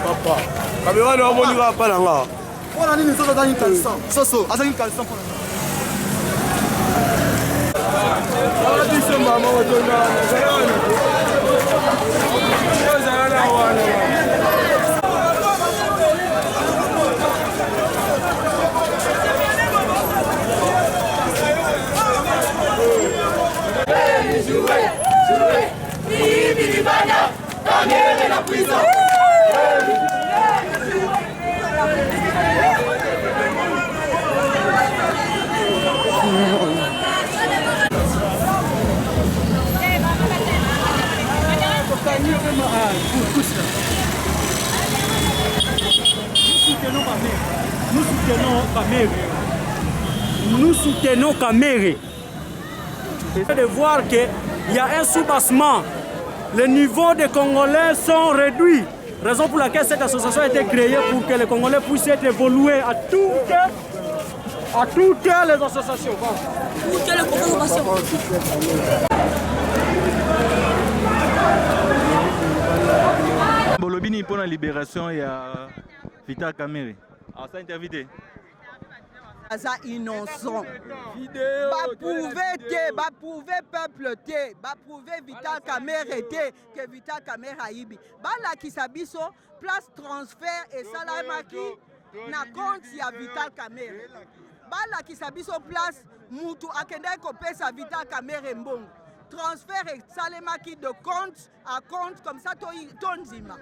Papa, caméra ne va pas là. On a dit nous sommes dans une caleçon. Soso, à une caleçon pour la prison. Nous soutenons Kamere. De voir qu'il y a un soubassement. Les niveaux des Congolais sont réduits. Raison pour laquelle cette association a été créée pour que les Congolais puissent être évolués à toutes les associations. Bolobini pour la libération et Vital Kamerhe. Alors ça invité. Ça innocent. Ba prouver peuple té, ba prouver Vital Kamerhe té que Vital Kamerhe aibi. Ba la kisabiso place transfert et salamaki na compte ya Vital Kamerhe. Ba la kisabiso place mutu akende kopesa Vital Kamerhe mbongo. Transfert et salamaki de compte à compte comme ça tonzima.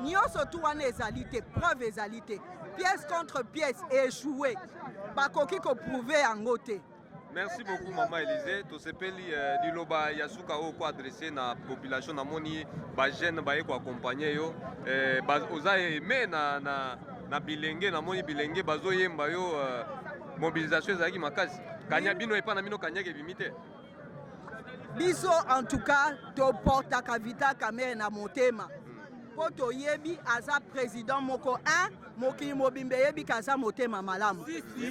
Nyoso tu wana ezalité, preuve ezalité. Pièce contre pièce échoué. Bakoki ko prouver en côté. Merci beaucoup Maman Élysée. To sepeli diloba yasuka o ko adresser na population na moni ba jeune ba ko accompagner yo oza aimé na bilenge na moni bilenge bazo yemba yo mobilisation ezaki makasi. Kanya bino epa na bino kanya ke bimite. Biso en tout cas to porta Vital Kamerhe na motema. Poto yebi aza président moko 1 mokili mobimbe yebi kaza motema malamu.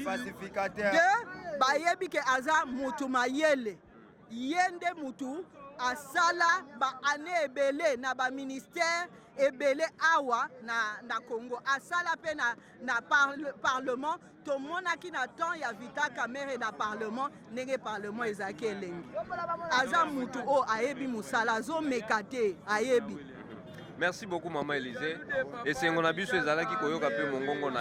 Pacificateur. 2 ba yebi ke aza mutu mayele. Yende mutu asala ba ane ebele na ba ministère ebele awa na Congo. Asala pe na parlement to monaki na temps ya Vital Kamerhe na parlement nenge parlement ezaki elengi. Aza mutu o ayebi musala zo mekate ayebi. Merci beaucoup Maman Élysée. Et c'est mon abus sur Zala qui koyoka pe mongongo na.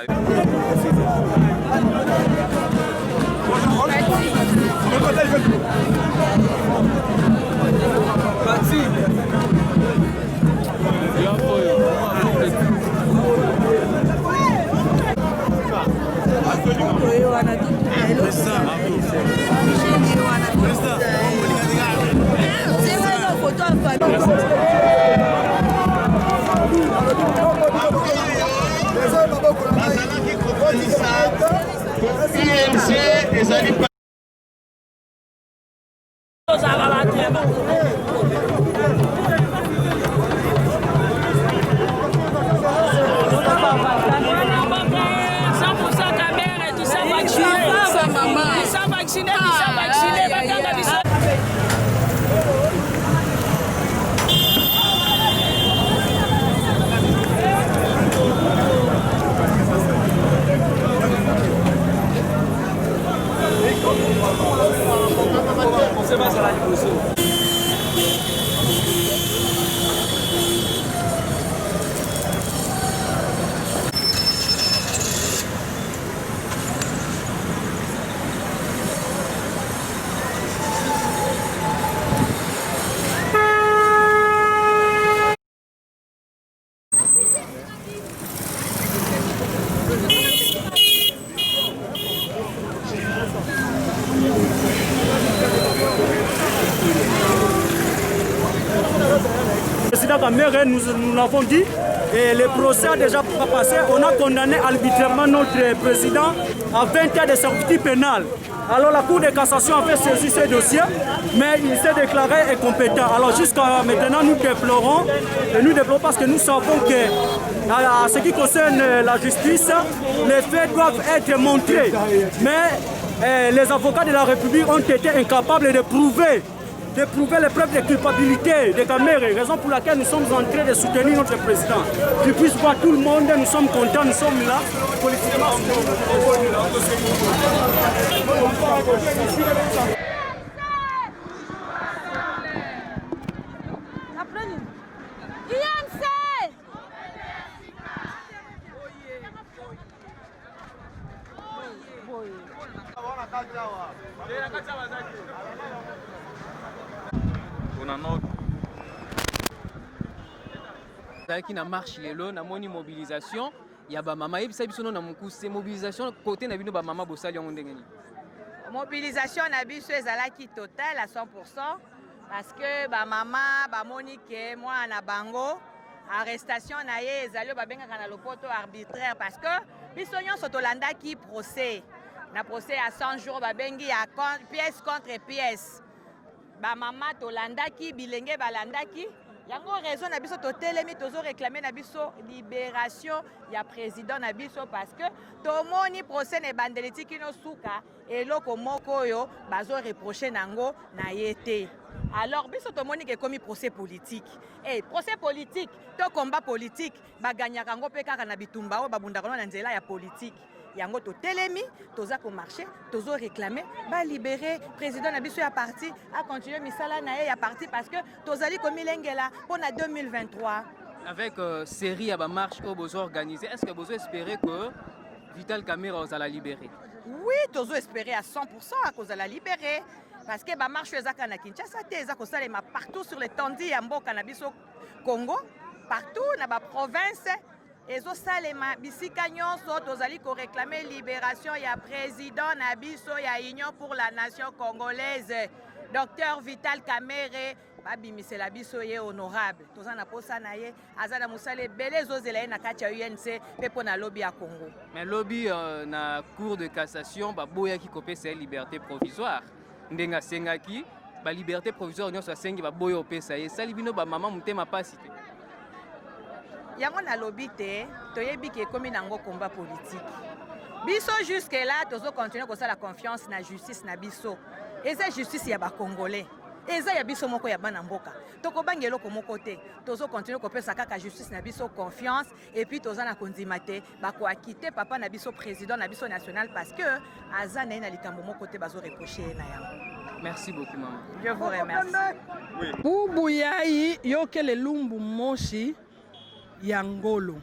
Kamere, nous l'avons dit, et le procès a déjà passé. On a condamné arbitrairement notre président à 20 ans de servitude pénale. Alors la Cour de cassation a fait saisir ce dossier, mais il s'est déclaré incompétent. Alors jusqu'à maintenant, nous déplorons parce que nous savons que, à ce qui concerne la justice, les faits doivent être montrés. Mais les avocats de la République ont été incapables de prouver les preuves de culpabilité de Kamere, raison pour laquelle nous sommes en train de soutenir notre président. Qu'il puisse voir tout le monde, nous sommes contents, nous sommes là, politiquement. Qui na marche lelo na moni mobilisation ya ba mama yebisa biso na mokuse mobilisation côté na bino ba mama bosali yango ndenge nini. Mobilisation na biso ezalaki total à 100% parce que ba mama ba moni ke moi na bango arrestation na ye ezali ba bengaka na lopoto arbitraire parce que biso nyonso tolandaki procès na procès à 100 jours ba bengi ya pièce contre pièce ba mama tolandaki bilenge balandaki. Yango raison na biso totelemi tozo réclamer na biso libération ya président na biso parce que tomoni procès ne bandeliti kino suka eloko moko yo bazo reprocher nango na yete. Alors biso tomoni ke komi procès politique. Procès politique, to combat politique baganyaka ngo pe kaka na bitumba o babundaka na nzela ya politique. Yango to telemi, toza ko marché, tozo réclamer, ba libérer président na biso ya parti, a continuer misala na ya parti parce que tozali komi lengela pour na 2023. Avec série à ba marche au besoin organisé, est-ce que vous espérez que Vital Kamere va la libérer? Oui, tozo espérer à 100% à cause de la libérer parce que ba marche ezaka na Kinshasa te ezaka salema partout sur l'étendue ya mboka na biso Congo, partout na ba province. Ezo salema bisika nyonso tozali ko réclamer libération ya président na biso ya Union pour la nation congolaise Dr Vital Kamere babimisela biso ye honorable toza na posa na ye azana musale belé zozela ye na kati ya UNC pe pona lobby ya Congo. Mais lobby na cour de cassation ba boya ki kopesa liberté provisoire ndenga sengaki ba liberté provisoire nyonso asengi ba boya opesa ye sali bino ba mama mutema pasi te. Yango na lobby te toyebi ke komi nango combat politique biso jusque là tozo continuer ko la confiance na justice na biso eza justice ya ba congolais eza ya biso moko ya bana mboka toko bangelo ko moko te tozo continuer ko pesa kaka justice na biso confiance et puis toza na kondima te ba ko akite papa na biso président na biso national parce que azana na likambo moko te bazo reprocher na yango. Merci beaucoup maman. Je vous remercie. Oui. Bubu yai yokele lumbu moshi Yangolo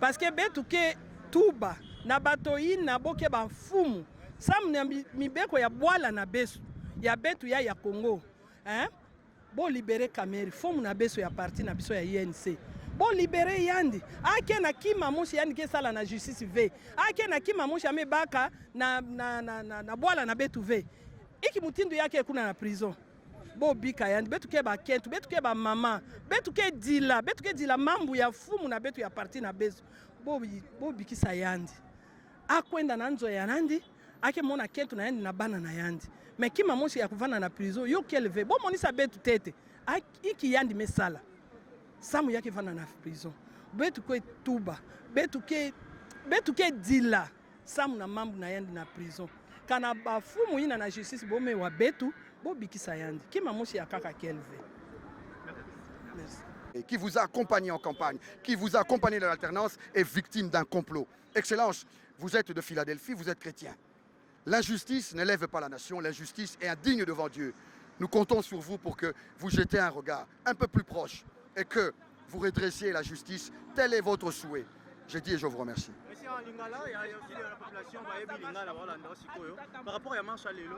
parce que betu ke tuba na bato ina boke ba mfumu sam na mibeko ya bwala na besu ya betu ya Congo bo libérer Kamere fomu na beso ya parti na biso ya INC bo libérer yandi ake na kima moshi yandi ke sala na justice ve ake na kima moshi amebaka na bwala na betu ve iki mutindu yake kuna na prison bo bika yandi betu ke ba kentu betu ke ba mama betu ke dila mambu ya fumu na betu ya parti na beso bo bikisa yandi akwenda na nzo ya nandi ake mona kentu na yandi na bana na yandi mais kima moshi ya kuvana na prison yo keleve bo monisa betu tete iki yandi mesala samu yake vana na prison betu ke tuba betu ke dila samu na mambu na yandi na prison kana ba fumu ina na justice bo me wa betu qui vous a accompagné en campagne, qui vous a accompagné dans l'alternance, est victime d'un complot. Excellence, vous êtes de Philadelphie, vous êtes chrétien. L'injustice n'élève pas la nation, l'injustice est indigne devant Dieu. Nous comptons sur vous pour que vous jetez un regard un peu plus proche et que vous redressiez la justice. Tel est votre souhait. J'ai dit et je vous remercie. Par rapport à marche à l'élo.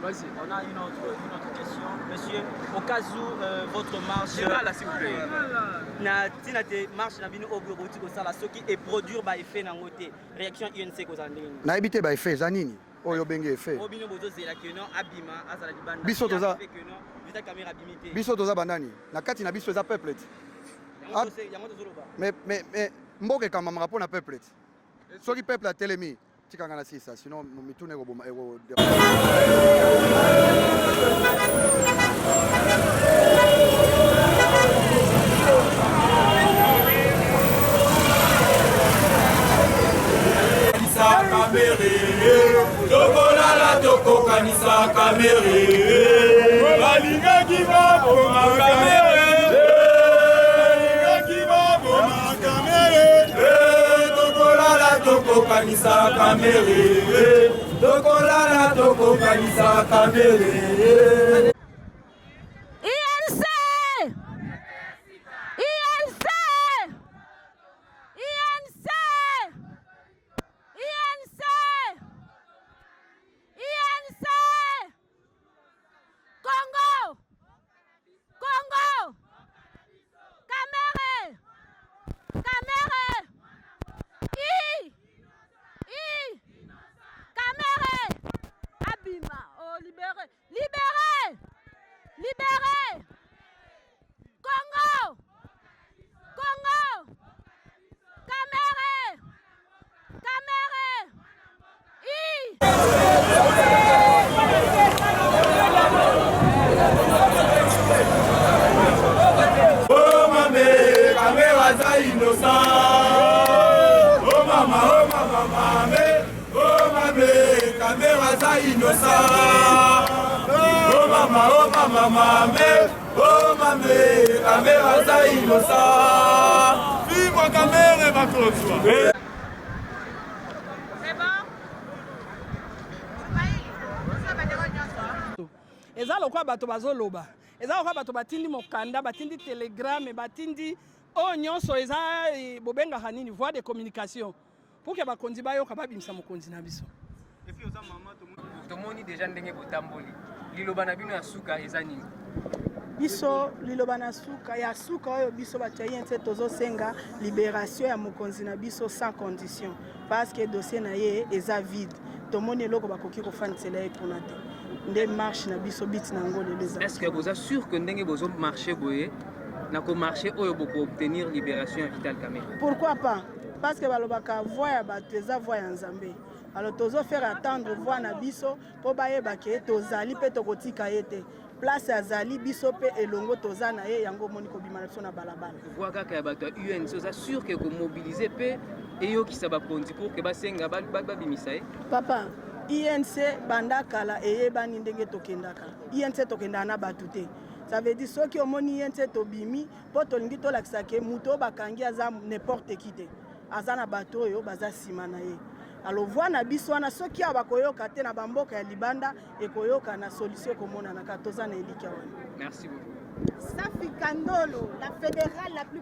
Vas-y. On a une autre question. Monsieur, au cas où votre marche... Là, s'il vous plaît. marche na bino oburuti ko sala soki et produire ba effet na ngote réaction UNC ko zandeni. Na ebité ba effet zanini. oyo benge effet obino bozo zela que non abima azala libanda biso toza Vital Kamerhe abimité biso toza bandani na kati na biso eza peuple mais mboka ekamamaka mpo na peuple soki peuple atelemi tikanga na sisa sinon mituna ekoboma tokolala tokokanisa Kamerhe balingaki baboma Kamerhe tokolala tokokanisa Kamerhe tokolala tokokanisa Kamerhe eza lokwa bato bazoloba eza lokwa bato batindi mokanda batindi telegrame batindi oyo nyonso eza bobengaka nini voie de communication pour que bakonzi bayoka babimisa mokonzi na biso tomoni déjà ndenge botamboli liloba na bino ya suka eza nini biso liloba na suka ya suka oyo biso bato ya INC tozosenga libération ya mokonzi na biso sans condition parce que dossier na ye eza vide tomoni eloko bakoki kofanisela ye mpona te nde marche na biso biti na ngo lelo eza est-ce que boza sûr que ndenge bozo marché boye na ko marché oyo boko obtenir libération ya Vital Kamerhe pourquoi pas parce que balobaka voix ya bato eza voix ya nzambe alors tozo faire attendre voix na biso po bayeba ke tozali pe tokotika ye te place azali biso pe elongo toza na ye yango moni kobima na biso na balabala voix kaka ya bato ya UNC oza sûr que ko mobiliser pe eyokisa bakonzi pour que basenga babimisa ye papa INC banda kala eyebani ndenge tokendaka INC tokendaka na bato te ça veut dire soki omoni INC tobimi po tolingi tolakisa ke moto bakangi aza n'importe qui te aza na bato oyo baza nsima na ye alors voix na biso wana soki awa bakoyoka te na bamboka ya libanda ekoyoka na solution ekomonana kaka toza na elika wana merci beaucoup Safi Kandolo, la fédérale la plus